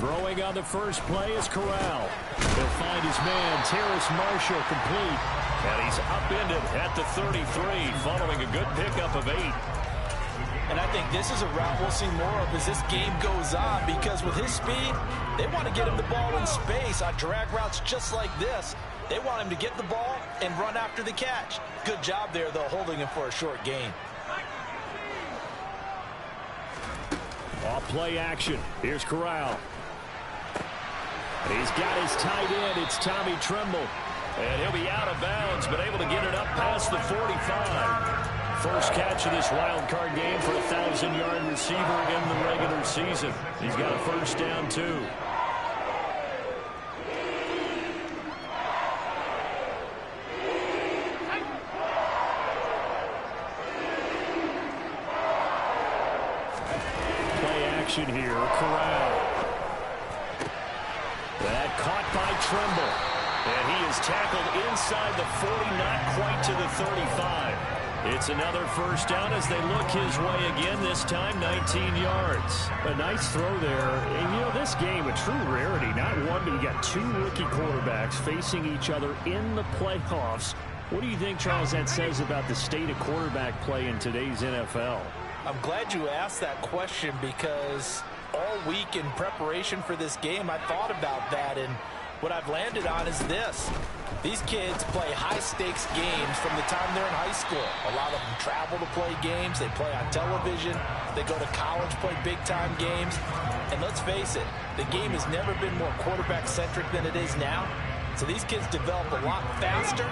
Throwing on the first play is Corral. He'll find his man, Terrace Marshall, complete. And he's upended at the 33, following a good pickup of 8. And I think this is a route we'll see more of as this game goes on, because with his speed, they want to get him the ball in space on drag routes just like this. They want him to get the ball and run after the catch. Good job there, though, holding him for a short gain. Off play action. Here's Corral. And he's got his tight end. It's Tommy Tremble. And he'll be out of bounds, but able to get it up past the 45. First catch of this wild card game for a 1,000-yard receiver in the regular season. He's got a first down, too. Play action here. Corral. That caught by Tremble. And he is tackled inside the 40, not quite to the 35. It's another first down as they look his way again, this time 19 yards. A nice throw there. And, you know, this game, a true rarity. Not one, but you got two rookie quarterbacks facing each other in the playoffs. What do you think, Charles, that says about the state of quarterback play in today's NFL? I'm glad you asked that question, because all week in preparation for this game, I thought about that, and what I've landed on is this. These kids play high-stakes games from the time they're in high school. A lot of them travel to play games. They play on television. They go to college, play big-time games. And let's face it, the game has never been more quarterback-centric than it is now. So these kids develop a lot faster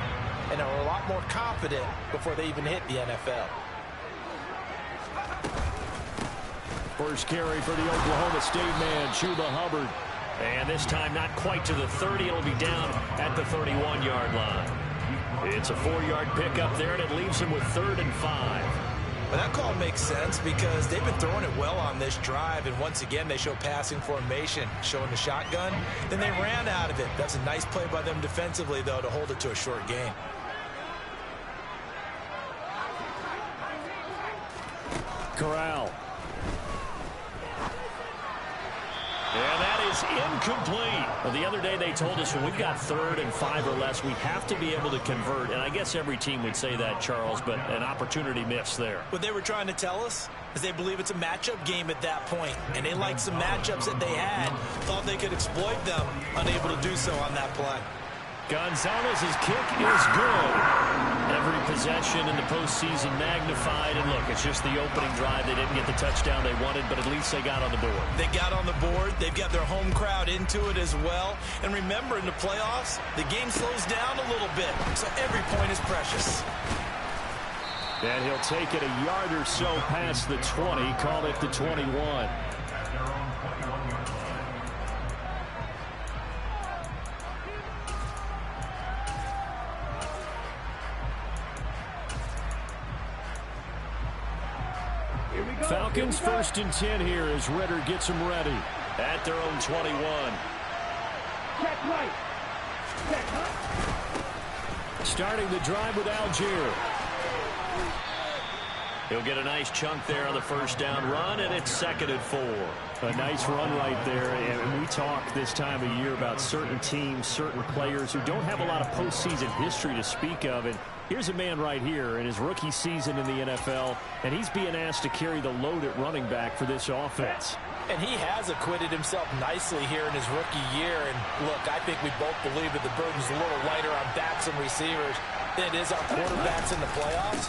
and are a lot more confident before they even hit the NFL. First carry for the Oklahoma State man, Chuba Hubbard. And this time not quite to the 30. It'll be down at the 31-yard line. It's a 4-yard pickup there, and it leaves him with 3rd and 5. Well, that call makes sense because they've been throwing it well on this drive, and once again they show passing formation, showing the shotgun. Then they ran out of it. That's a nice play by them defensively, though, to hold it to a short gain. Corral. And that is incomplete. Well, the other day they told us when we've got 3rd and 5 or less, we have to be able to convert. And I guess every team would say that, Charles, but an opportunity missed there. What they were trying to tell us is they believe it's a matchup game at that point. And they liked some matchups that they had, thought they could exploit them, unable to do so on that play. Gonzalez's kick is good. Every possession in the postseason magnified. And look, it's just the opening drive. They didn't get the touchdown they wanted, but at least they got on the board. They got on the board. They've got their home crowd into it as well. And remember, in the playoffs, the game slows down a little bit, so every point is precious. And he'll take it a yard or so past the 20, call it the 21. Falcons 1st and 10 here as Ritter gets them ready at their own 21. Starting the drive with Algier. He'll get a nice chunk there on the first down run, and it's 2nd and 4. A nice run right there, and we talk this time of year about certain teams, certain players who don't have a lot of postseason history to speak of, and here's a man right here in his rookie season in the NFL, and he's being asked to carry the load at running back for this offense. And he has acquitted himself nicely here in his rookie year, and look, I think we both believe that the burden's a little lighter on backs and receivers than it is on quarterbacks in the playoffs.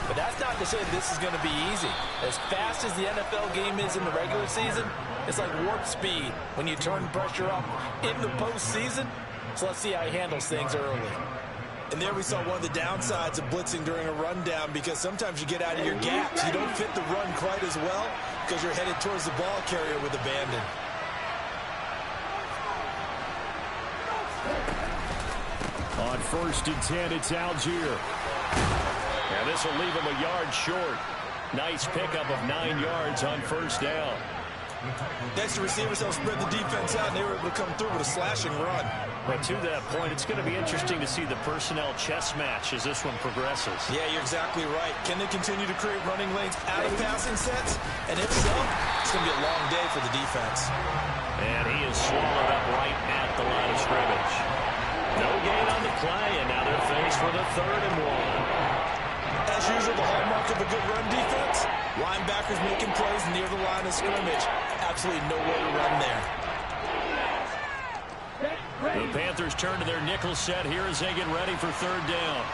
But that's not to say this is going to be easy. As fast as the NFL game is in the regular season, it's like warp speed when you turn pressure up in the postseason. So let's see how he handles things early. And there we saw one of the downsides of blitzing during a rundown, because sometimes you get out of your gaps. You don't fit the run quite as well because you're headed towards the ball carrier with abandon. On 1st and 10, it's Algier. And this will leave him a yard short. Nice pickup of 9 yards on first down. Next, the receivers helped spread the defense out, and they were able to come through with a slashing run. But to that point, it's going to be interesting to see the personnel chess match as this one progresses. Yeah, you're exactly right. Can they continue to create running lanes out of passing sets? And if so, it's going to be a long day for the defense. And he is swallowed up right at the line of scrimmage. No gain on the play, and now they're faced with a 3rd and 1. As usual, the hallmark of a good run defense, linebackers making plays near the line of scrimmage. Absolutely nowhere to run there. The Panthers turn to their nickel set here as they get ready for 3rd down.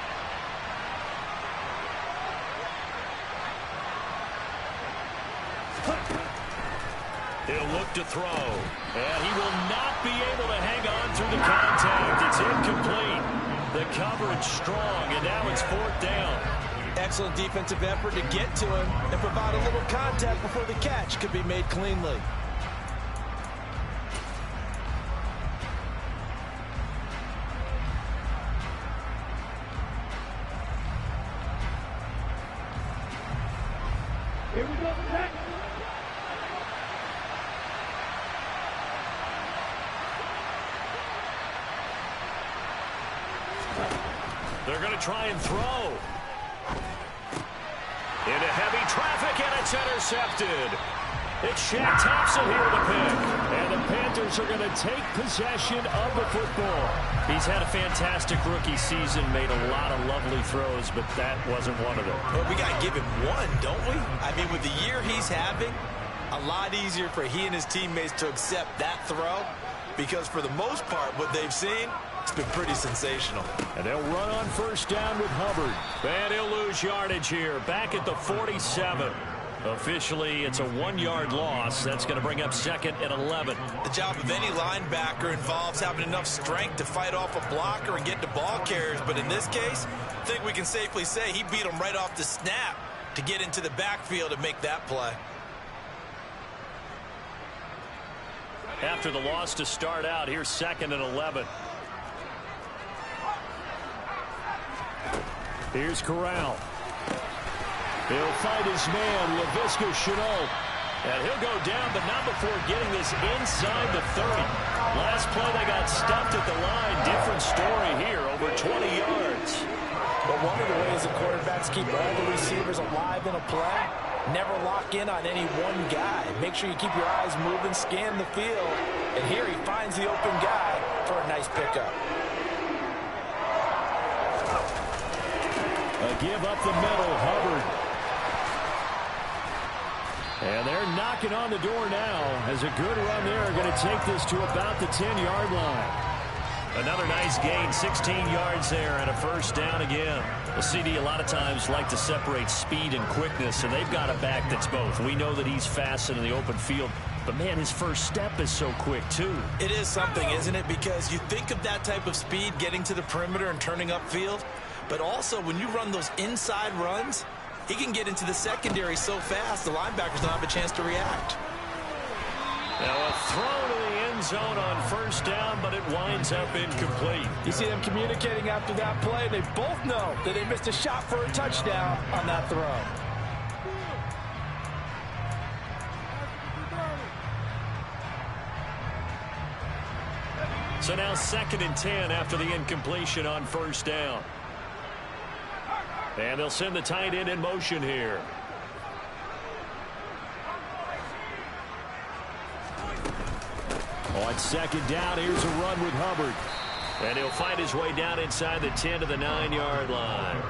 He'll look to throw, and he will not be able to hang on through the contact. It's incomplete. The coverage strong, and now it's 4th down. Excellent defensive effort to get to him and provide a little contact before the catch could be made cleanly. Here we go. They're going to try and throw. Into heavy traffic, and it's intercepted. It's Shaq Thompson here to pick. And the Panthers are going to take possession of the football. He's had a fantastic rookie season, made a lot of lovely throws, but that wasn't one of them. Well, we got to give him one, don't we? I mean, with the year he's having, a lot easier for he and his teammates to accept that throw, because for the most part, what they've seen, it's been pretty sensational. And they'll run on 1st down with Hubbard. And he'll lose yardage here, back at the 47. Officially, it's a 1-yard loss. That's going to bring up 2nd and 11. The job of any linebacker involves having enough strength to fight off a blocker and get to ball carriers. But in this case, I think we can safely say he beat him right off the snap to get into the backfield and make that play. After the loss to start out, here's 2nd and 11. Here's Corral. He'll fight his man, Laviska Shenault. And he'll go down, but not before getting this inside the 30. Last play, they got stuffed at the line. Different story here, over 20 yards. But one of the ways the quarterbacks keep all the receivers alive in a play, never lock in on any one guy. Make sure you keep your eyes moving, scan the field. And here he finds the open guy for a nice pickup. A give up the middle, Hubbard. And they're knocking on the door now as a good run there. Going to take this to about the 10-yard line. Another nice gain, 16 yards there, and a 1st down again. The CD a lot of times like to separate speed and quickness, and they've got a back that's both. We know that he's fast in the open field, but man, his first step is so quick too. It is something, isn't it? Because you think of that type of speed getting to the perimeter and turning upfield, but also when you run those inside runs, he can get into the secondary so fast the linebackers don't have a chance to react. Now a throw to the end zone on 1st down, but it winds up incomplete. You see them communicating after that play. They both know that they missed a shot for a touchdown on that throw. So now 2nd and 10 after the incompletion on 1st down. And they'll send the tight end in motion here. On 2nd down, here's a run with Hubbard. And he'll find his way down inside the 10 to the 9-yard line.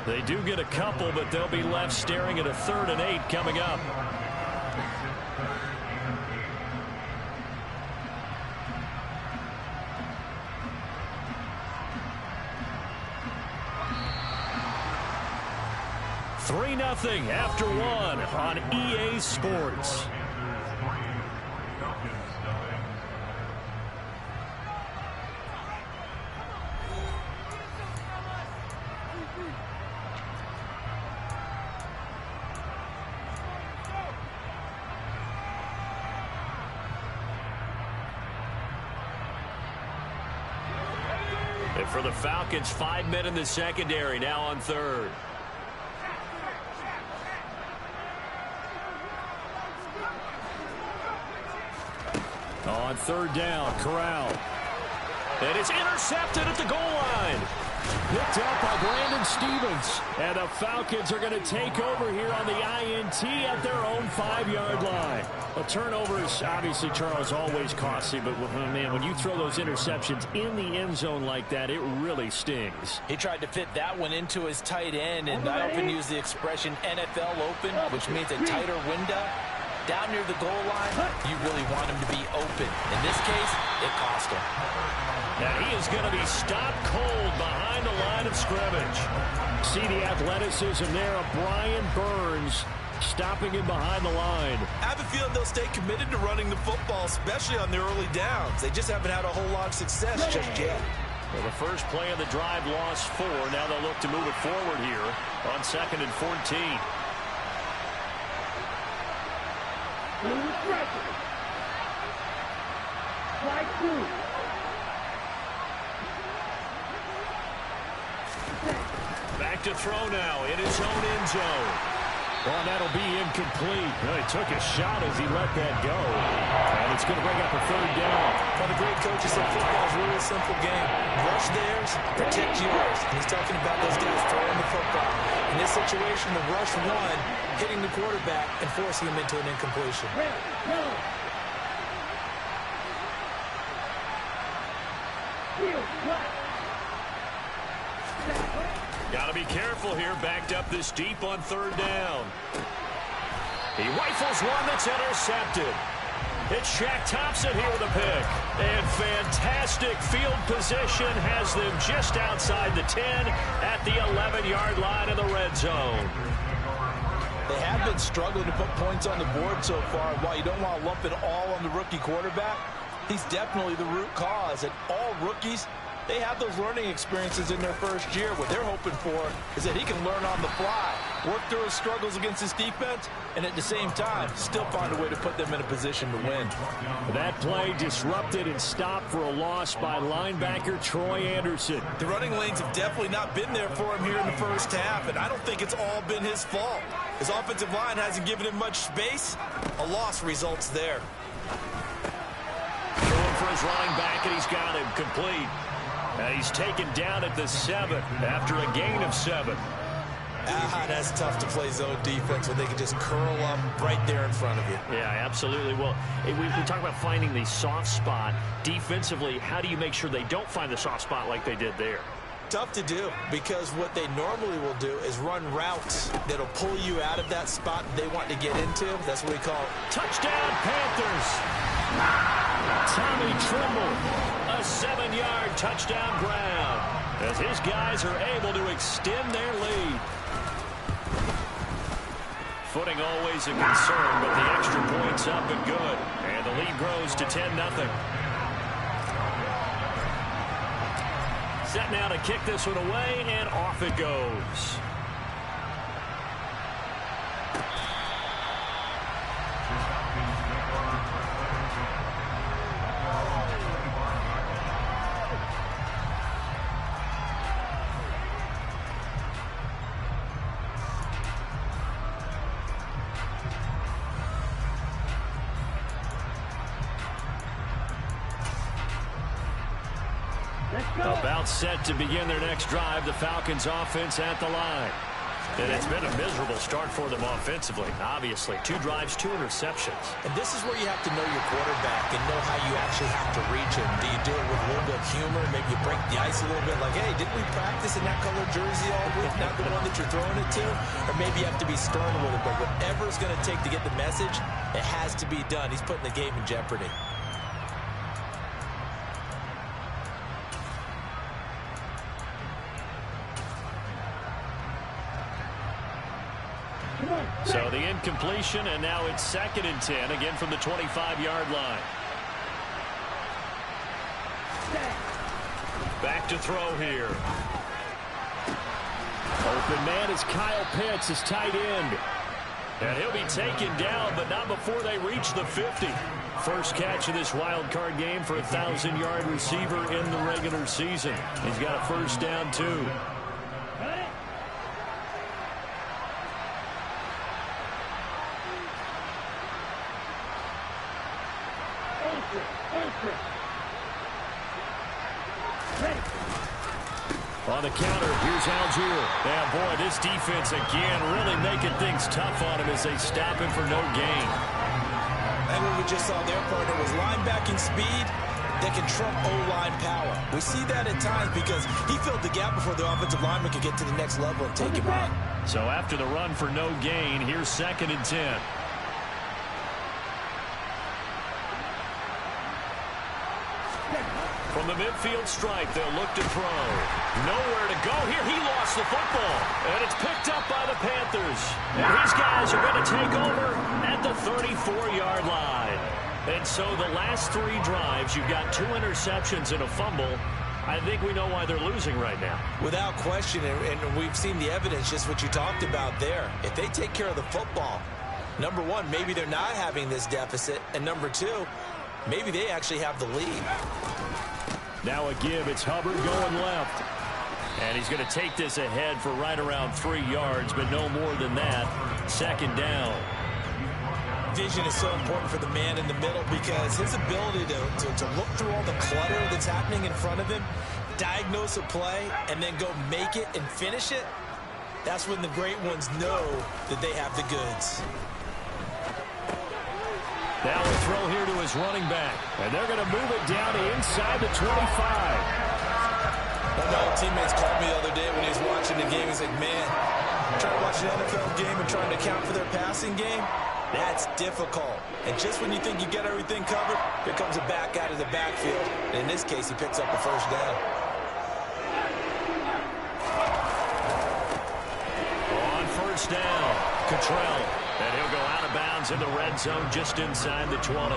They do get a couple, but they'll be left staring at a 3rd and 8 coming up. Three 0 after 1 on EA Sports. And for the Falcons, 5 men in the secondary, now on 3rd. On third down, Corral. And it's intercepted at the goal line. Picked up by Brandon Stevens. And the Falcons are going to take over here on the INT at their own 5-yard line. A turnover is obviously, Charles, always costly. But, man, when you throw those interceptions in the end zone like that, it really stings. He tried to fit that one into his tight end. And I often use the expression NFL open, which means a tighter window. Down near the goal line, you really want him to be open. In this case, it cost him. And he is going to be stopped cold behind the line of scrimmage. See the athleticism there of Brian Burns stopping him behind the line. I have a feeling they'll stay committed to running the football, especially on their early downs. They just haven't had a whole lot of success just yet. Well, the first play of the drive lost 4. Now they'll look to move it forward here on 2nd and 14. Back to throw now in his own end zone. Well, that'll be incomplete. Well, he took a shot as he let that go. And it's going to bring up a 3rd down. One of the great coaches said football is really a simple game. Rush theirs, protect yours. And he's talking about those guys throwing the football. In this situation, the rush one, hitting the quarterback and forcing him into an incompletion. Got to be careful here, backed up this deep on 3rd down. He rifles one that's intercepted. It's Shaq Thompson here with a pick. And fantastic field position has them just outside the 10 at the 11-yard line in the red zone. They have been struggling to put points on the board so far. While you don't want to lump it all on the rookie quarterback, he's definitely the root cause. And all rookies, they have those learning experiences in their first year. What they're hoping for is that he can learn on the fly, work through his struggles against his defense, and at the same time, still find a way to put them in a position to win. That play disrupted and stopped for a loss by linebacker Troy Anderson. The running lanes have definitely not been there for him here in the first half, and I don't think it's all been his fault. His offensive line hasn't given him much space. A loss results there. Going for his linebacker, and he's got him complete. And he's taken down at the 7 after a gain of 7. That's tough to play zone defense when they can just curl up right there in front of you. Yeah, absolutely. Well, we talk about finding the soft spot. Defensively, how do you make sure they don't find the soft spot like they did there? Tough to do, because what they normally will do is run routes that'll pull you out of that spot they want to get into. That's what we call touchdown Panthers. Tommy Tremble, a 7-yard touchdown grab as his guys are able to extend their lead. Footing always a concern, but the extra point's up and good. And the lead grows to 10-0. Set now to kick this one away, and off it goes. About set to begin their next drive, the Falcons offense at the line. And it's been a miserable start for them offensively, obviously. 2 drives, 2 interceptions. And this is where you have to know your quarterback and know how you actually have to reach him. Do you do it with a little bit of humor? Maybe you break the ice a little bit, like, hey, didn't we practice in that color jersey all week, not the one that you're throwing it to? Or maybe you have to be stern with it, but whatever it's going to take to get the message, it has to be done. He's putting the game in jeopardy. So the incompletion, and now it's 2nd and 10, again from the 25-yard line. Back to throw here. Open man is Kyle Pitts, his tight end. And he'll be taken down, but not before they reach the 50. First catch of this wild card game for a 1,000-yard receiver in the regular season. He's got a first down, too. On the counter, here's Algier. Yeah, boy, this defense again really making things tough on him as they stop him for no gain. And what we just saw their partner was linebacking speed that can trump O-line power. We see that at times because he filled the gap before the offensive lineman could get to the next level and take him on. So after the run for no gain, here's 2nd and 10. From the midfield stripe, they'll look to throw. Nowhere to go here. He lost the football. And it's picked up by the Panthers. And these guys are going to take over at the 34-yard line. And so the last 3 drives, you've got 2 interceptions and a fumble. I think we know why they're losing right now. Without question, and we've seen the evidence, just what you talked about there. If they take care of the football, number one, maybe they're not having this deficit. And number two, maybe they actually have the lead. Now a give. It's Hubbard going left. And he's going to take this ahead for right around 3 yards, but no more than that. 2nd down. Vision is so important for the man in the middle because his ability to look through all the clutter that's happening in front of him, diagnose a play, and then go make it and finish it, that's when the great ones know that they have the goods. Now a throw here to his running back. And they're going to move it down to inside the 25. One of my old teammates called me the other day when he was watching the game. He's like, man, trying to watch an NFL game and trying to account for their passing game, that's difficult. And just when you think you get everything covered, here comes a back out of the backfield. And in this case, he picks up a 1st down. On 1st down, Cottrell. And he'll go out of bounds in the red zone just inside the 20.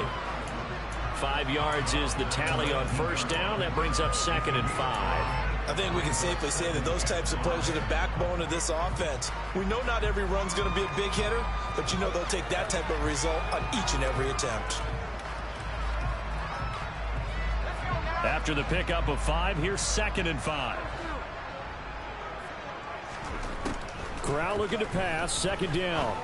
5 yards is the tally on 1st down. That brings up 2nd and 5. I think we can safely say that those types of plays are the backbone of this offense. We know not every run's going to be a big hitter, but you know they'll take that type of result on each and every attempt. After the pickup of 5, here's 2nd and 5. Corral looking to pass, 2nd down.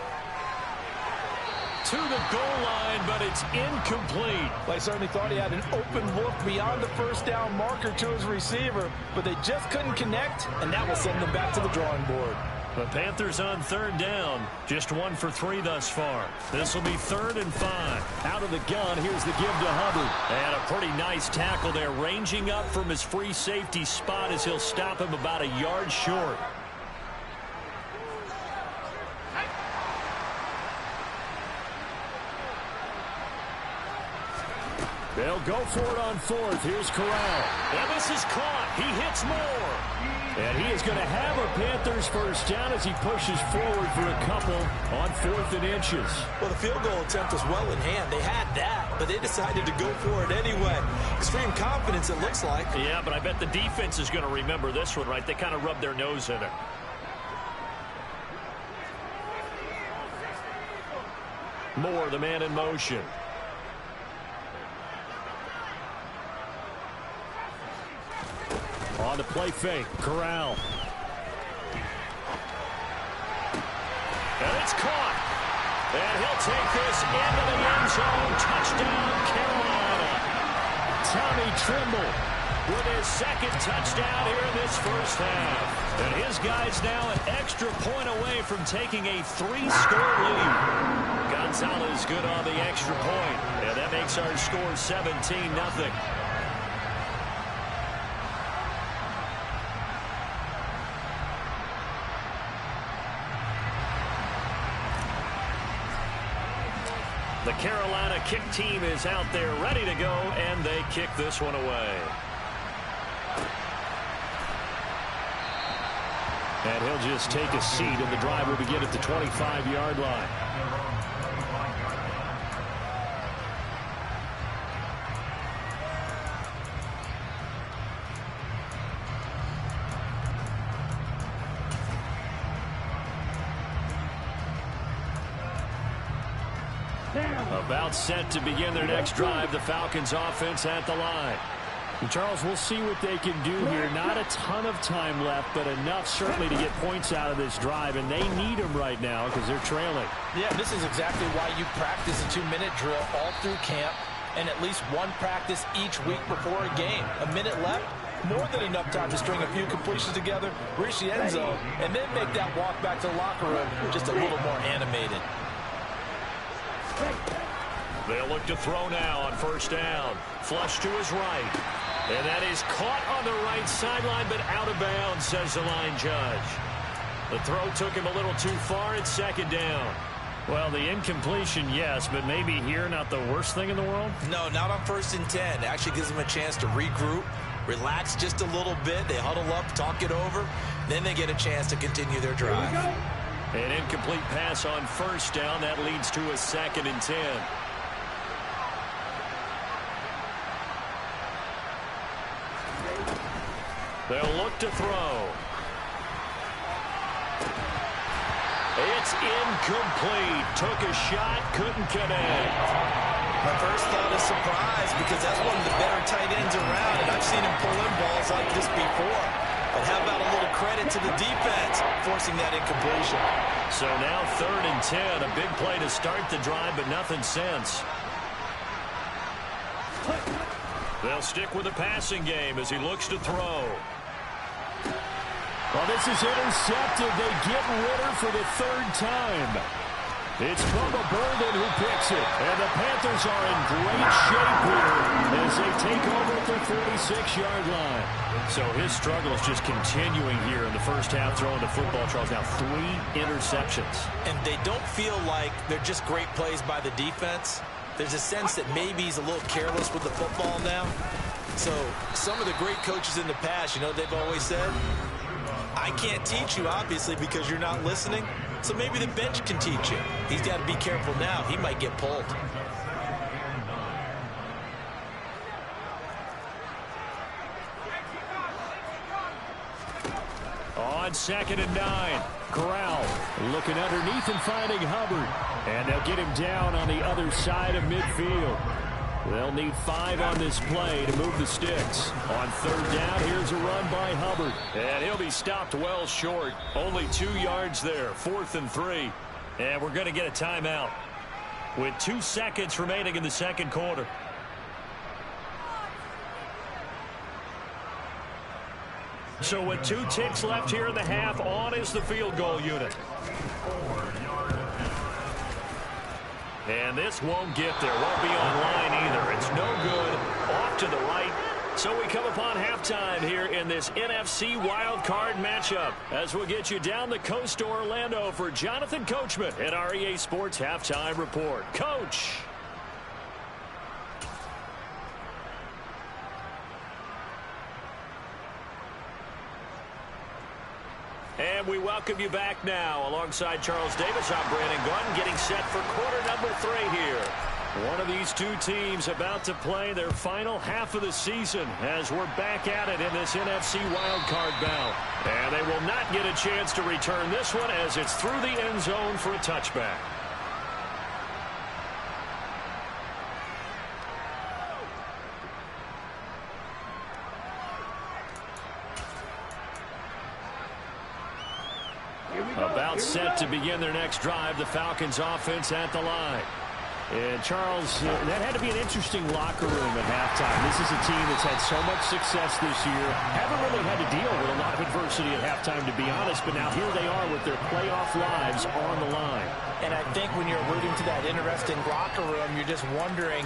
To the goal line, but it's incomplete. Well, I certainly thought he had an open look beyond the 1st down marker to his receiver, but they just couldn't connect, and that will send them back to the drawing board. The Panthers on 3rd down. Just 1 for 3 thus far. This will be 3rd and 5. Out of the gun, here's the give to Hubbard. And a pretty nice tackle there, ranging up from his free safety spot as he'll stop him about a yard short. They'll go for it on 4th. Here's Corral. And this is caught. He hits Moore. And he is going to have a Panthers 1st down as he pushes forward for a couple on 4th and inches. Well, the field goal attempt was well in hand. They had that, but they decided to go for it anyway. Extreme confidence, it looks like. Yeah, but I bet the defense is going to remember this one, right? They kind of rubbed their nose in it. Moore, the man in motion. On the play fake, Corral. And it's caught. And he'll take this into the end zone. Touchdown, Carolina. Tommy Tremble with his 2nd touchdown here in this 1st half. And his guys now an extra point away from taking a 3-score lead. Gonzalez good on the extra point. And that makes our score 17-0. The Carolina kick team is out there ready to go, and they kick this one away. And he'll just take a seat, and the drive will begin at the 25-yard line. About set to begin their next drive. The Falcons offense at the line. And Charles, we'll see what they can do here. Not a ton of time left, but enough certainly to get points out of this drive, and they need them right now because they're trailing. Yeah, this is exactly why you practice a 2-minute drill all through camp. and at least one practice each week before a game. A minute left, more than enough time to string a few completions together, reach the end zone, and then make that walk back to the locker room just a little more animated. They'll look to throw now on first down. Flush to his right. And that is caught on the right sideline, but out of bounds, says the line judge. The throw took him a little too far. It's second down. Well, the incompletion, yes, but maybe here not the worst thing in the world? No, not on 1st and 10. It actually gives them a chance to regroup, relax just a little bit. They huddle up, talk it over. Then they get a chance to continue their drive. An incomplete pass on first down. That leads to a 2nd and 10. They'll look to throw. It's incomplete. Took a shot, couldn't connect. My first thought is surprise, because that's one of the better tight ends around, and I've seen him pull in balls like this before. But how about a little credit to the defense forcing that incompletion? So now 3rd and 10. A big play to start the drive, but nothing since. They'll stick with the passing game as he looks to throw. Well, this is intercepted. They get Ritter for the 3rd time. It's Bubba Bolden who picks it. And the Panthers are in great shape here as they take over at the 46-yard line. So his struggle is just continuing here in the first half, throwing the football. Charles, now 3 interceptions. And they don't feel like they're just great plays by the defense. There's a sense that maybe he's a little careless with the football now. So some of the great coaches in the past, you know what they've always said? I can't teach you, obviously, because you're not listening. So maybe the bench can teach you. He's got to be careful now. He might get pulled. On 2nd and 9. Corral looking underneath and finding Hubbard. And they'll get him down on the other side of midfield. They'll need 5 on this play to move the sticks. On 3rd down, here's a run by Hubbard. And he'll be stopped well short. Only 2 yards there. 4th and 3. And we're going to get a timeout with 2 seconds remaining in the second quarter. So with 2 ticks left here in the half, on is the field goal unit. And this won't get there. Won't be online either. It's no good. Off to the right. So we come upon halftime here in this NFC wildcard matchup as we'll get you down the coast to Orlando for Jonathan Coachman at our EA Sports Halftime Report. Coach. And we welcome you back now. Alongside Charles Davis, I'm Brandon Gunn, getting set for quarter number 3 here. One of these 2 teams about to play their final half of the season as we're back at it in this NFC wildcard bout. And they will not get a chance to return this one as it's through the end zone for a touchback. About set to begin their next drive, the Falcons offense at the line. And Charles, that had to be an interesting locker room at halftime. This is a team that's had so much success this year. Haven't really had to deal with a lot of adversity at halftime, to be honest, but now here they are with their playoff lives on the line. And I think when you're alluding to that interesting locker room, you're just wondering,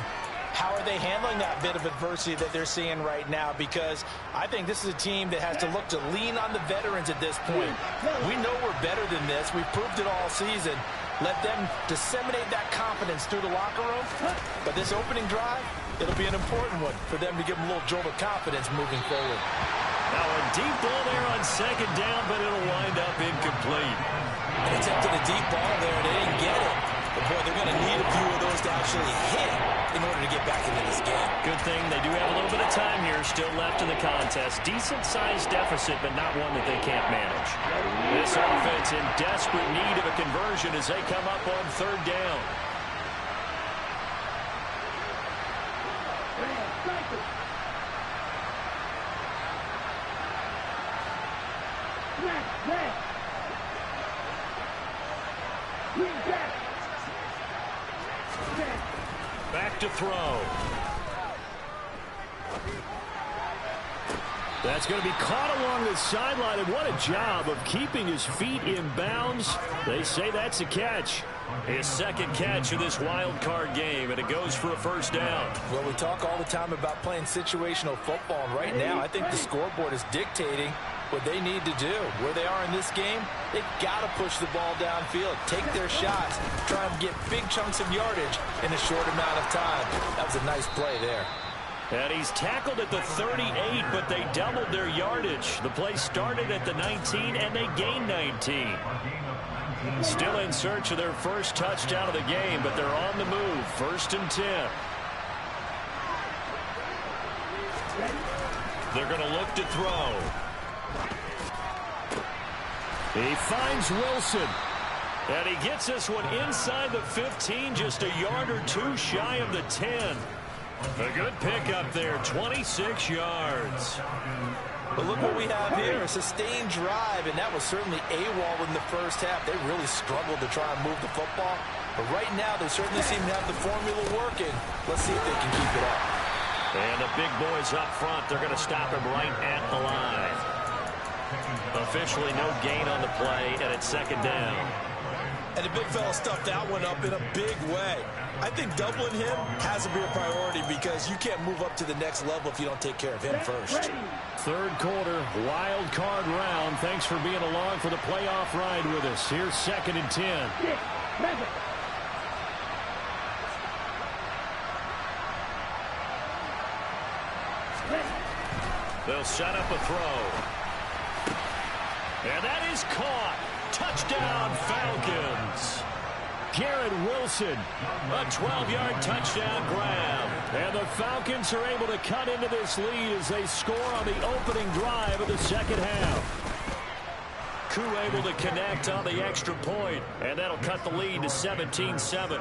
how are they handling that bit of adversity that they're seeing right now? Because I think this is a team that has to look to lean on the veterans at this point. We know we're better than this. We've proved it all season. Let them disseminate that confidence through the locker room. But this opening drive, it'll be an important one for them to give them a little jolt of confidence moving forward. Now a deep ball there on 2nd down, but it'll wind up incomplete. They attempted a deep ball there, and they didn't get it. But, boy, they're going to need a few of those to actually hit in order to get back into this game. Good thing they do have a little bit of time here still left in the contest. Decent-sized deficit, but not one that they can't manage. This offense in desperate need of a conversion as they come up on 3rd down. Back to throw. That's going to be caught along the sideline, and what a job of keeping his feet in bounds. They say that's a catch. His second catch of this wild card game, and it goes for a first down. Well, we talk all the time about playing situational football, and right now I think the scoreboard is dictating what they need to do. Where they are in this game, they've got to push the ball downfield, take their shots, try and get big chunks of yardage in a short amount of time. That was a nice play there. And he's tackled at the 38, but they doubled their yardage. The play started at the 19, and they gained 19. Still in search of their first touchdown of the game, but they're on the move. 1st and 10. They're going to look to throw. He finds Wilson. And he gets this one inside the 15, just a yard or two shy of the 10. A good pickup there, 26 yards. But look what we have here, a sustained drive, and that was certainly AWOL in the first half. They really struggled to try and move the football. But right now, they certainly seem to have the formula working. Let's see if they can keep it up. And the big boys up front, they're going to stop him right at the line. Officially no gain on the play, and it's 2nd down. And the big fella stuffed that one up in a big way. I think doubling him has to be a priority because you can't move up to the next level if you don't take care of him first. 3rd quarter, wild card round. Thanks for being along for the playoff ride with us. Here's 2nd and 10. They'll set up a throw. And that is caught. Touchdown, Falcons. Garrett Wilson. A 12-yard touchdown grab. And the Falcons are able to cut into this lead as they score on the opening drive of the second half. Koo able to connect on the extra point, and that'll cut the lead to 17-7.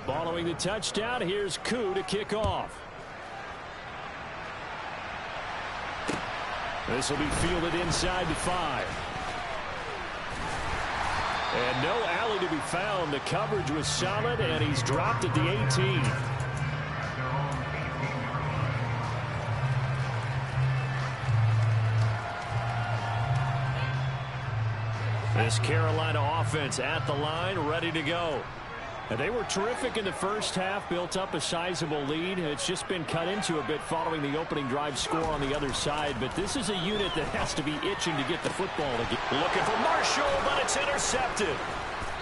Following the touchdown, here's Koo to kick off. This will be fielded inside the 5. And no alley to be found. The coverage was solid, and he's dropped at the 18. This Carolina offense at the line, ready to go. And they were terrific in the first half, built up a sizable lead. It's just been cut into a bit following the opening drive score on the other side. But this is a unit that has to be itching to get the football again. Looking for Marshall, but it's intercepted.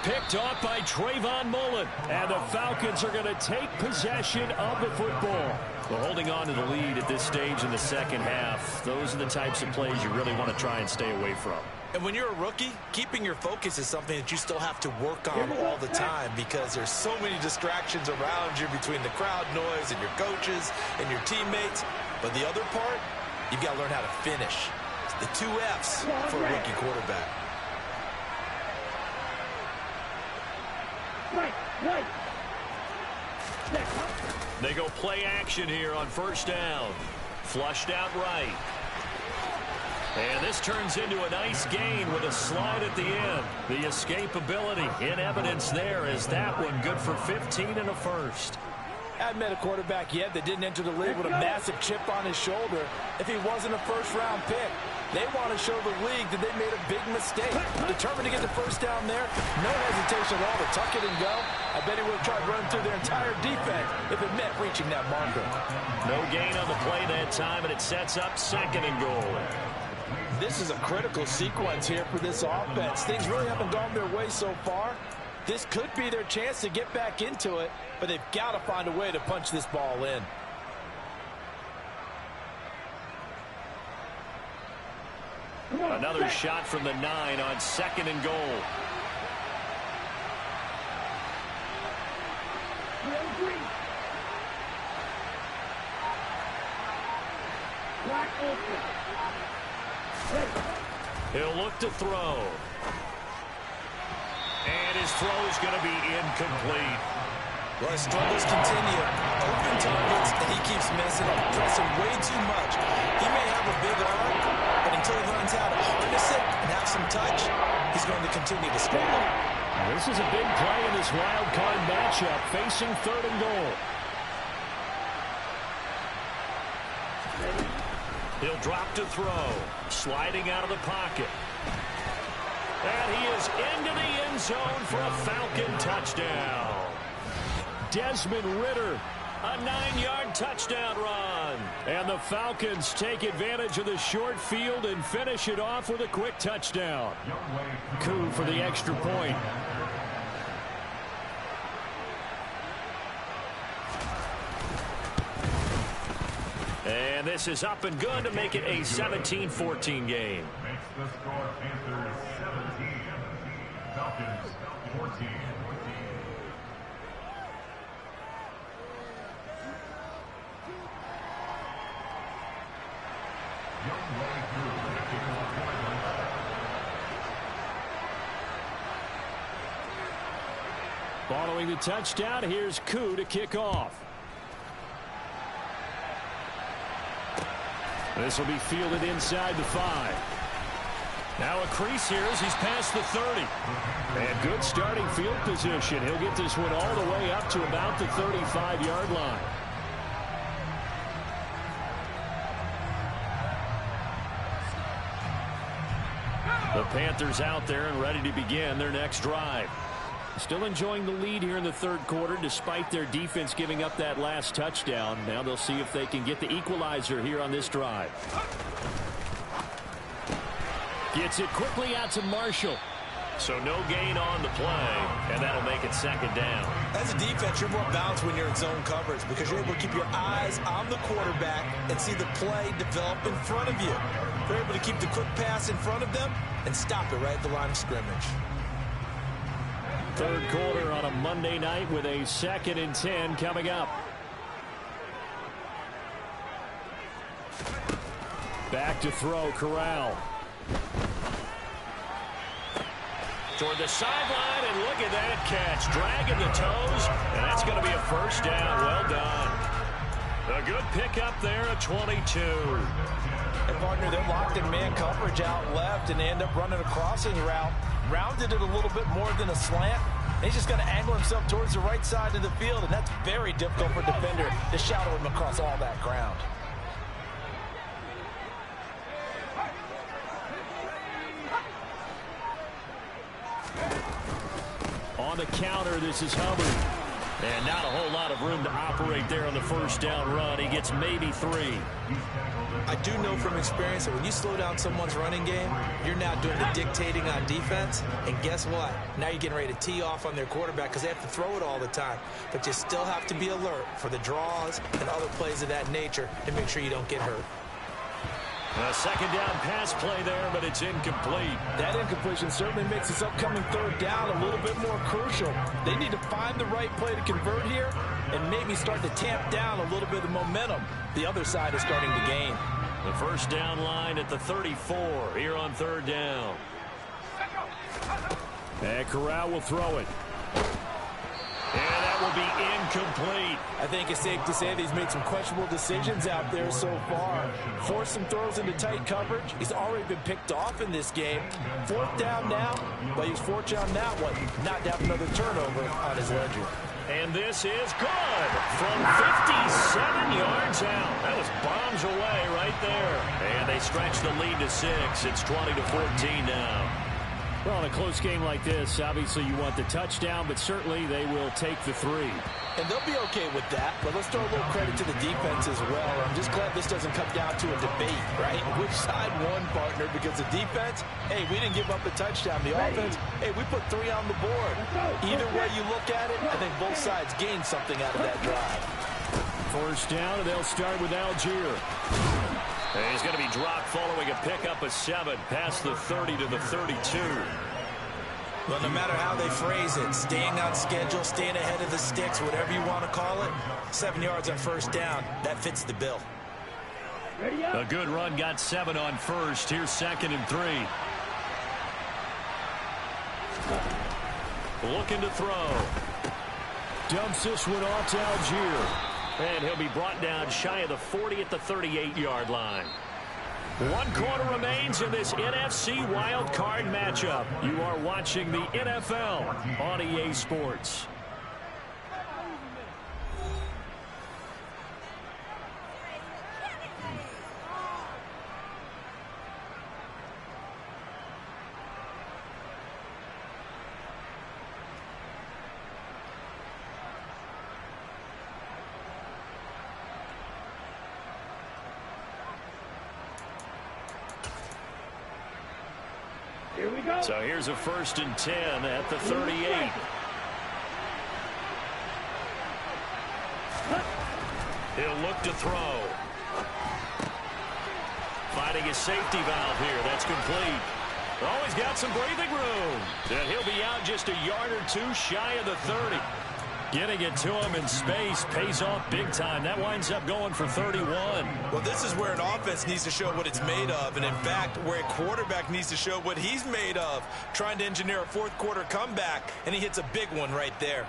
Picked off by Trayvon Mullen. And the Falcons are going to take possession of the football. Well, holding on to the lead at this stage in the second half, those are the types of plays you really want to try and stay away from. And when you're a rookie, keeping your focus is something that you still have to work on all the time because there's so many distractions around you between the crowd noise and your coaches and your teammates. But the other part, you've got to learn how to finish. It's the 2 F's for a rookie quarterback. They go play action here on 1st down. Flushed out right. And this turns into a nice gain with a slide at the end. The escapability in evidence there is that one good for 15 and a first. Hadn't met a quarterback yet that didn't enter the league with a massive chip on his shoulder if he wasn't a first-round pick. They want to show the league that they made a big mistake. Determined to get the first down there, no hesitation at all to tuck it and go. I bet he would have tried running through their entire defense if it meant reaching that marker. No gain on the play that time, and it sets up 2nd and goal. This is a critical sequence here for this offense. Things really haven't gone their way so far. This could be their chance to get back into it, but they've got to find a way to punch this ball in. Another shot from the 9 on 2nd and goal. He'll look to throw. And his throw is going to be incomplete. Well, his struggles continue. Open targets that he keeps missing and pressing way too much. He may have a big arm, but until he learns how to harness it and have some touch, he's going to continue to struggle. This is a big play in this wild card matchup, facing 3rd and goal. He'll drop to throw, sliding out of the pocket. And he is into the end zone for a Falcon touchdown. Desmond Ridder, a 9-yard touchdown run. And the Falcons take advantage of the short field and finish it off with a quick touchdown. Coup for the extra point. And this is up and good to make it a 17-14 game. Makes the score Panthers 17, Falcons 14. Following the touchdown, here's Coup to kick off. This will be fielded inside the 5. Now a crease here as he's past the 30. And good starting field position. He'll get this one all the way up to about the 35-yard line. The Panthers out there and ready to begin their next drive. Still enjoying the lead here in the 3rd quarter despite their defense giving up that last touchdown. Now they'll see if they can get the equalizer here on this drive. Gets it quickly out to Marshall. So no gain on the play, and that'll make it 2nd down. As a defense, you're more balanced when you're in zone coverage because you're able to keep your eyes on the quarterback and see the play develop in front of you. They're able to keep the quick pass in front of them and stop it right at the line of scrimmage. 3rd quarter on a Monday night with a 2nd and 10 coming up. Back to throw, Corral. Toward the sideline, and look at that catch. Dragging the toes, and that's going to be a 1st down. Well done. A good pickup there at 22. And partner, they're locked in man coverage out left, and they end up running a crossing route. Rounded it a little bit more than a slant. He's just going to angle himself towards the right side of the field, and that's very difficult for a defender to shadow him across all that ground. On the counter, this is Hubbard. And not a whole lot of room to operate there on the 1st down run. He gets maybe 3. I do know from experience that when you slow down someone's running game, you're now doing the dictating on defense. And guess what? Now you're getting ready to tee off on their quarterback because they have to throw it all the time. But you still have to be alert for the draws and other plays of that nature to make sure you don't get hurt. A 2nd down pass play there, but it's incomplete. That incompletion certainly makes this upcoming 3rd down a little bit more crucial. They need to find the right play to convert here and maybe start to tamp down a little bit of momentum the other side is starting to gain. The 1st down line at the 34 here on 3rd down. And Corral will throw it. And that will be incomplete. I think it's safe to say that he's made some questionable decisions out there so far. Forced some throws into tight coverage. He's already been picked off in this game. 4th down now, but he's fortunate on that one. Not to have another turnover on his ledger. And this is good from 57 yards out. That was bombs away right there. And they stretch the lead to 6. It's 20-14 now. Well, in a close game like this, obviously you want the touchdown, but certainly they will take the 3. And they'll be okay with that, but let's throw a little credit to the defense as well. I'm just glad this doesn't come down to a debate, right? Which side won, partner? Because the defense, hey, we didn't give up a touchdown. The offense, hey, we put 3 on the board. Either way you look at it, I think both sides gained something out of that drive. 1st down, and they'll start with Algier. And he's going to be dropped following a pickup of 7 past the 30 to the 32. Well, no matter how they phrase it, staying on schedule, staying ahead of the sticks, whatever you want to call it, 7 yards on 1st down, that fits the bill. A good run got 7 on 1st. Here's 2nd and 3. Looking to throw. Dumps this one off to Algier. And he'll be brought down shy of the 40 at the 38-yard line. One quarter remains in this NFC Wild Card matchup. You are watching the NFL on EA Sports. So here's a 1st and 10 at the 38. He'll look to throw. Finding his safety valve here. That's complete. Oh, he's got some breathing room. And he'll be out just a yard or two shy of the 30. Getting it to him in space pays off big time. That winds up going for 31. Well, this is where an offense needs to show what it's made of. And, in fact, where a quarterback needs to show what he's made of. Trying to engineer a fourth-quarter comeback, and he hits a big one right there.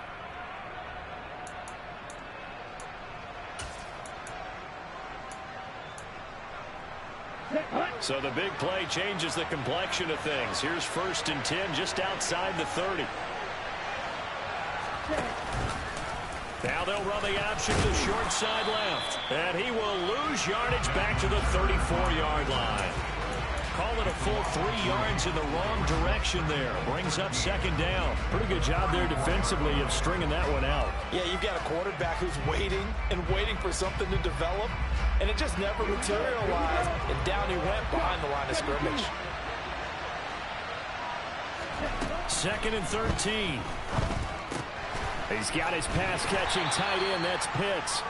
So the big play changes the complexion of things. Here's 1st and 10 just outside the 30. Now they'll run the option to short side left. And he will lose yardage back to the 34-yard line. Call it a full 3 yards in the wrong direction there. Brings up 2nd down. Pretty good job there defensively of stringing that one out. Yeah, you've got a quarterback who's waiting and waiting for something to develop, and it just never materialized, and down he went behind the line of scrimmage. 2nd and 13. He's got his pass-catching tight end. That's Pitts.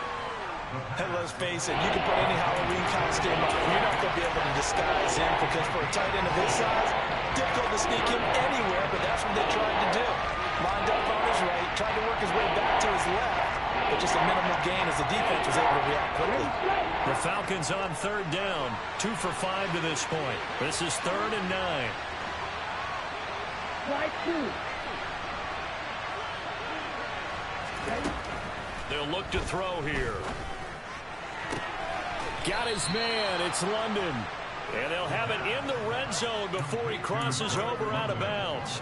And let's face it, you can put any Halloween costume on. You're not going to be able to disguise him because for a tight end of his size, difficult to sneak him anywhere, but that's what they tried to do. Lined up on his right, tried to work his way back to his left, but just a minimal gain as the defense was able to react quickly. The Falcons on 3rd down, 2 for 5 to this point. This is 3rd and 9. They'll look to throw here. Got his man. It's London. And they'll have it in the red zone before he crosses over out of bounds.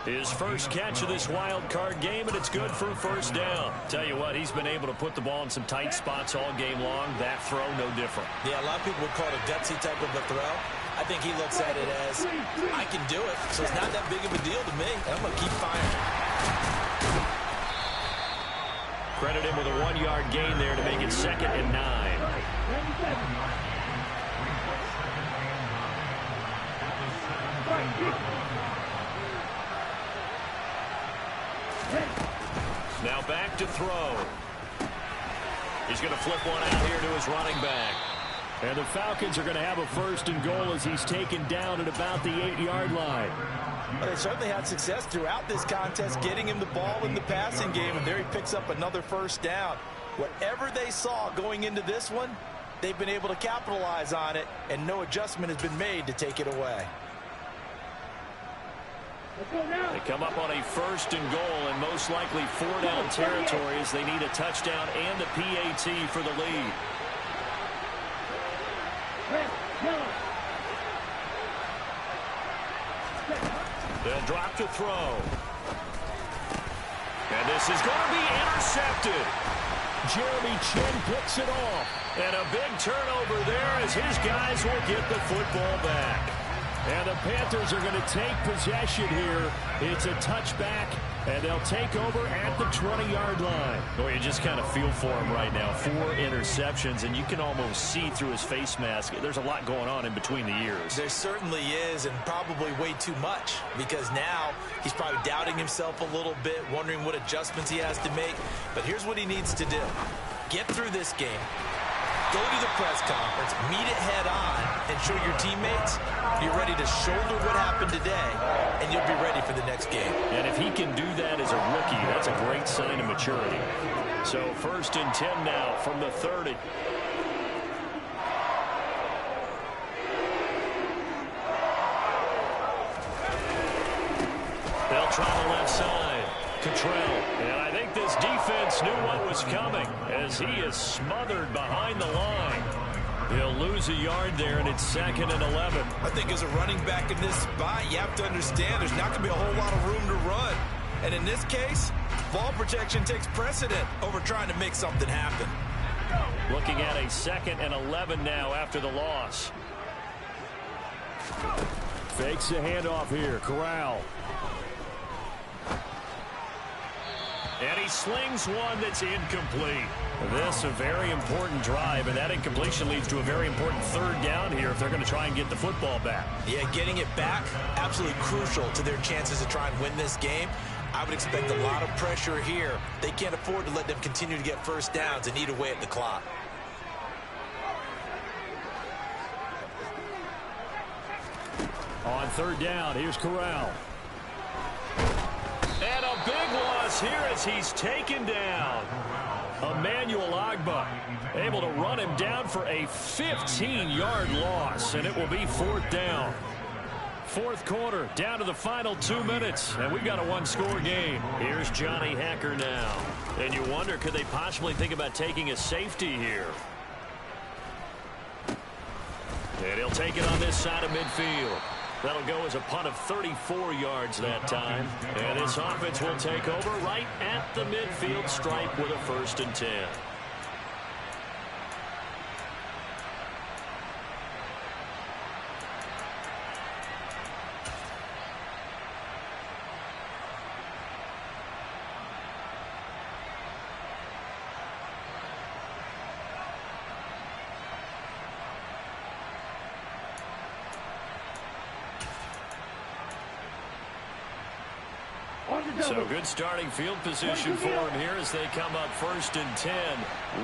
His first catch of this wild card game, and it's good for a 1st down. Tell you what, he's been able to put the ball in some tight spots all game long. That throw, no different. Yeah, a lot of people would call it a gutsy type of a throw. I think he looks at it as, I can do it, so it's not that big of a deal to me. I'm going to keep firing. Credit him with a 1-yard gain there to make it 2nd and 9. Now back to throw. He's going to flip one out here to his running back. And the Falcons are going to have a 1st and goal as he's taken down at about the 8-yard line. Well, they certainly had success throughout this contest getting him the ball in the passing game, and there he picks up another 1st down. Whatever they saw going into this one, they've been able to capitalize on it, and no adjustment has been made to take it away. They come up on a 1st and goal and most likely 4-down territory as they need a touchdown and a PAT for the lead. They'll drop to throw. And this is going to be intercepted. Jeremy Chin picks it off. And a big turnover there as his guys will get the football back. And the Panthers are going to take possession here. It's a touchback, and they'll take over at the 20-yard line. Boy, you just kind of feel for him right now. 4 interceptions, and you can almost see through his face mask. There's a lot going on in between the ears. There certainly is, and probably way too much, because now he's probably doubting himself a little bit, wondering what adjustments he has to make. But here's what he needs to do. Get through this game. Go to the press conference, meet it head on, and show your teammates you're ready to shoulder what happened today, and you'll be ready for the next game. And if he can do that as a rookie, that's a great sign of maturity. So 1st and 10 now from the 30. They'll try the left side. Cottrell. And I think this defense knew what was coming as he is smothered behind the line. He'll lose a yard there, and it's 2nd and 11. I think as a running back in this spot, you have to understand there's not going to be a whole lot of room to run. And in this case, ball protection takes precedent over trying to make something happen. Looking at a 2nd and 11 now after the loss. Fakes the handoff here. Corral. And he slings one that's incomplete. This a very important drive, and that incompletion leads to a very important 3rd down here if they're going to try and get the football back. Yeah, getting it back, absolutely crucial to their chances to try and win this game. I would expect a lot of pressure here. They can't afford to let them continue to get first downs and eat away at the clock. On 3rd down, here's Corral. And a big loss here as he's taken down. Emmanuel Agba able to run him down for a 15-yard loss, and it will be 4th down. 4th quarter, down to the final 2 minutes, and we've got a 1-score game. Here's Johnny Hacker now. And you wonder, could they possibly think about taking a safety here? And he'll take it on this side of midfield. That'll go as a punt of 34 yards that time. And this offense will take over right at the midfield stripe with a 1st and 10. So good starting field position for him here as they come up 1st and 10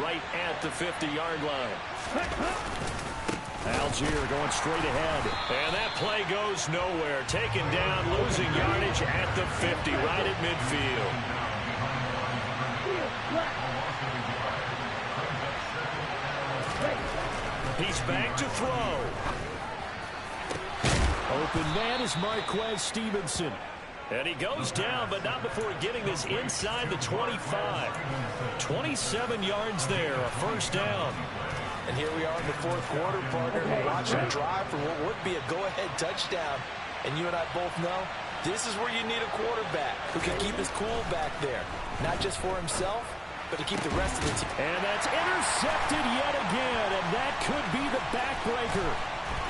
right at the 50-yard line. Algier going straight ahead. And that play goes nowhere. Taken down, losing yardage at the 50, right at midfield. He's back to throw. Open man is Marquez Stevenson. And he goes down, but not before getting this inside the 25. 27 yards there, a 1st down. And here we are in the 4th quarter, partner. We're watching a drive for what would be a go-ahead touchdown. And you and I both know this is where you need a quarterback who can keep his cool back there. Not just for himself, but to keep the rest of the team. And that's intercepted yet again, and that could be the backbreaker.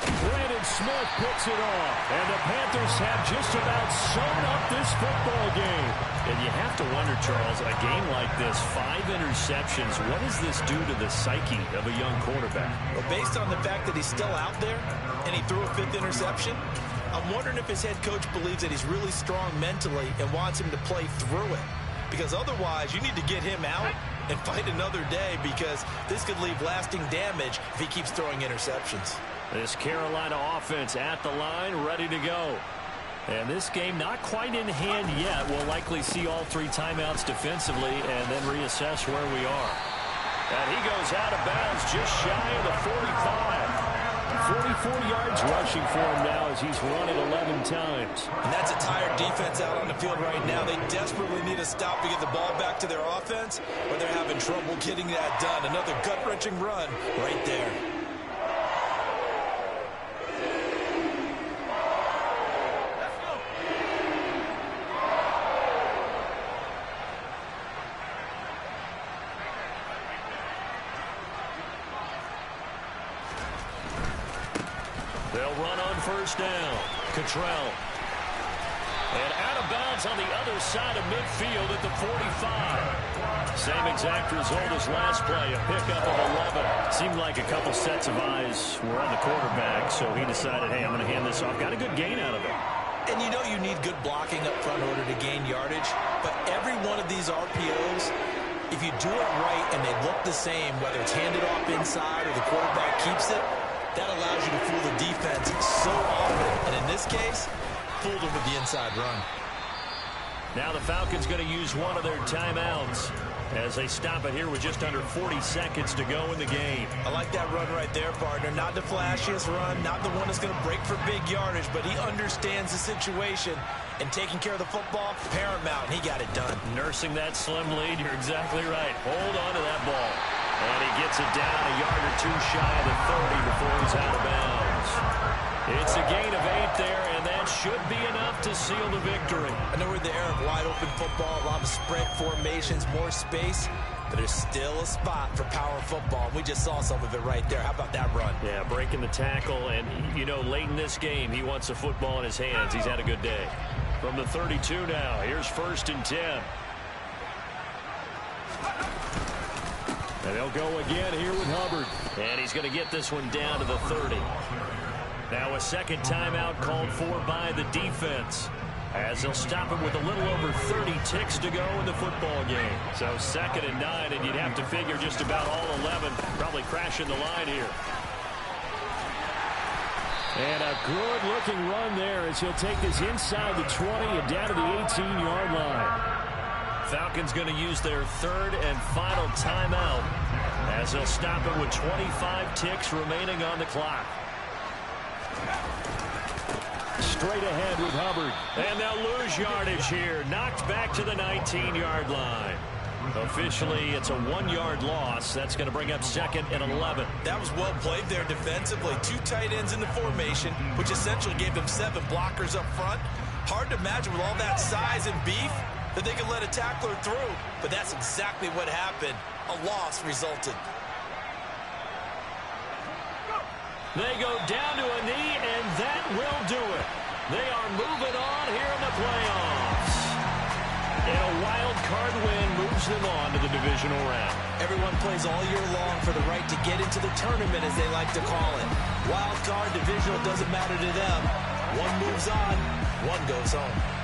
Brandon Smith picks it off, and the Panthers have just about sewn up this football game. And you have to wonder, Charles, a game like this, 5 interceptions, what does this do to the psyche of a young quarterback? Well, based on the fact that he's still out there and he threw a 5th interception, I'm wondering if his head coach believes that he's really strong mentally and wants him to play through it. Because otherwise, you need to get him out and fight another day, because this could leave lasting damage if he keeps throwing interceptions. This Carolina offense at the line, ready to go. And this game not quite in hand yet. We'll likely see all 3 timeouts defensively and then reassess where we are. And he goes out of bounds just shy of the 45. 44 yards rushing for him now as he's run it 11 times. And that's a tired defense out on the field right now. They desperately need a stop to get the ball back to their offense, but they're having trouble getting that done. Another gut-wrenching run right there. They'll run on 1st down. Cottrell. And out of bounds on the other side of midfield at the 45. Same exact result as last play, a pickup of 11. Seemed like a couple sets of eyes were on the quarterback, so he decided, hey, I'm going to hand this off. Got a good gain out of it. And you know you need good blocking up front in order to gain yardage, but every one of these RPOs, if you do it right and they look the same, whether it's handed off inside or the quarterback keeps it, that allows you to fool the defense so often. And in this case, fooled them with the inside run. Now the Falcons going to use one of their timeouts as they stop it here with just under 40 seconds to go in the game. I like that run right there, partner. Not the flashiest run, not the one that's going to break for big yardage, but he understands the situation, and taking care of the football, paramount, and he got it done. Nursing that slim lead, you're exactly right. Hold on to that ball. And he gets it down a yard or two shy of the 30 before he's out of bounds. It's a gain of 8 there, and that should be enough to seal the victory. I know we're in the era of wide-open football, a lot of spread formations, more space, but there's still a spot for power football. We just saw some of it right there. How about that run? Yeah, breaking the tackle, and, you know, late in this game, he wants the football in his hands. He's had a good day. From the 32 now, here's 1st and 10. And they'll go again here with Hubbard. And he's going to get this one down to the 30. Now a second timeout called for by the defense, as they'll stop it with a little over 30 ticks to go in the football game. So 2nd and 9, and you'd have to figure just about all 11 probably crashing the line here. And a good-looking run there as he'll take this inside the 20 and down to the 18-yard line. Falcons going to use their 3rd and final timeout as they'll stop it with 25 ticks remaining on the clock. Straight ahead with Hubbard. And they'll lose yardage here. Knocked back to the 19-yard line. Officially, it's a 1-yard loss. That's going to bring up 2nd and 11. That was well played there defensively. 2 tight ends in the formation, which essentially gave them 7 blockers up front. Hard to imagine with all that size and beef that they could let a tackler through. But that's exactly what happened. A loss resulted. They go down to a knee, and that will do it. They are moving on here in the playoffs. And a wild card win moves them on to the divisional round. Everyone plays all year long for the right to get into the tournament, as they like to call it. Wild card, divisional, doesn't matter to them. One moves on, one goes home.